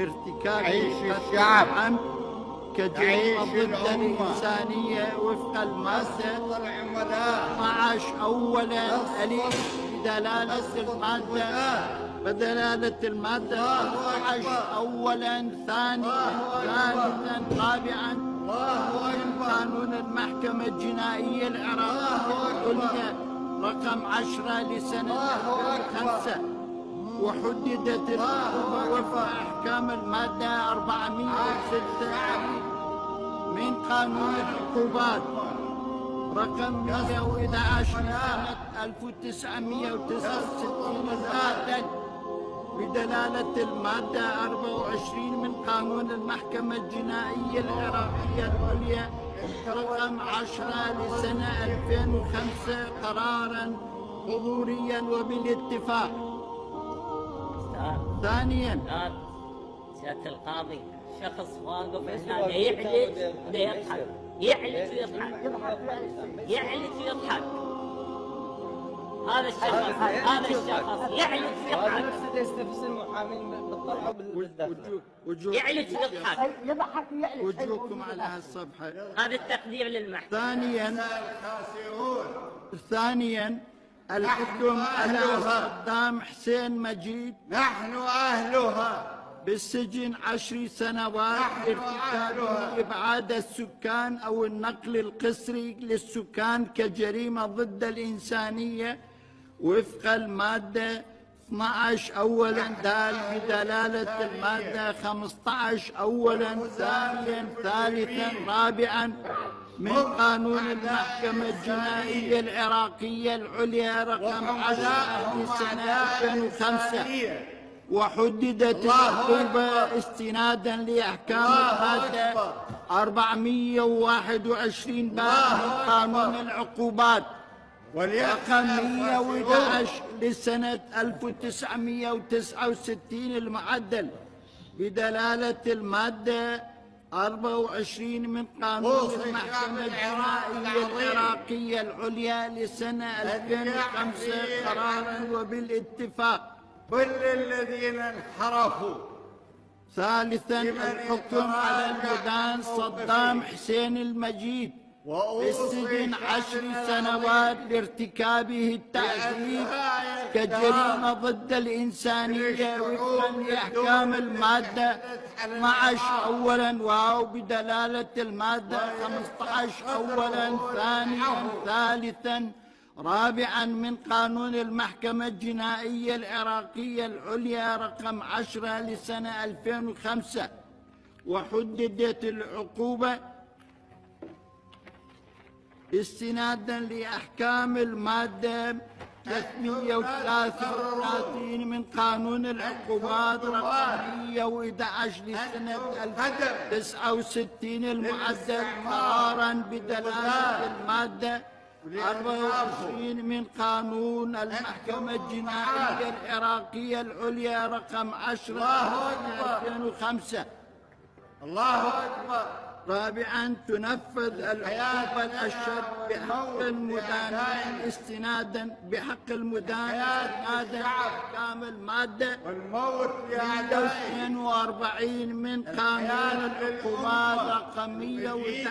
لارتكاب الشعب العمد كجريمة ضد الإنسانية وفق المادة 12 أولا أليف بدلالة المادة 12 أولا ثالثا رابعا من قانون المحكمة الجنائية العراقية رقم 10 لسنة 2005، وحددت العقوبة وفق أحكام المادة 406 من قانون العقوبات رقم 111 لسنة 1969 المعدل بدلالة المادة 24 من قانون المحكمة الجنائية العراقية العليا رقم 10 لسنة 2005 قرارا حضوريا وبالاتفاق. ثانيا سيادة القاضي شخص واقف هنا يعلج ويضحك يعلج ويضحك هذا الشخص يعلج ويضحك يستفز المحامين بالطرح يعلج ويضحك وجوهكم على هالصفحة. هذا التقدير للمحكمة. ثانيا الحكم على صدام حسين مجيد نحن أهلها بالسجن 10 سنوات لارتكاب إبعاد السكان أو النقل القسري للسكان كجريمة ضد الإنسانية وفق المادة 12 أولا دال بدلالة المادة 15 أولا ثانيا ثالثا رابعا من قانون المحكمة الجنائية العراقية العليا رقم 10 لسنة 2005، وحددت العقوبة استنادا لأحكام المادة 421 باب من قانون العقوبات رقم 111 لسنة 1969 المعدل بدلالة المادة 24 من قانون المحكمة الجنائية العراقية العليا لسنة 2005 قرارا وبالاتفاق. كل الذين انحرفوا. ثالثا الحكم على المدان صدام حسين المجيد بالسجن 10 سنوات لارتكابه التعذيب كجريمة ضد الإنسانية وفقا لأحكام المادة 12 أولا واو بدلالة المادة 15 أولا ثانيا ثالثا رابعا من قانون المحكمة الجنائية العراقية العليا رقم 10 لسنة 2005، وحددت العقوبة استنادا لأحكام المادة 333 من قانون العقوبات رقم 111 لسنة 1969 المعدل قرارا بدلالة المادة 24 من قانون المحكمة الجنائية العراقية العليا رقم 10 2005. الله أكبر. رابعا تنفذ العقوبة الأشد بحق المدان استنادا أحكام المادة والموت 142 من قانون العقوبات رقم 111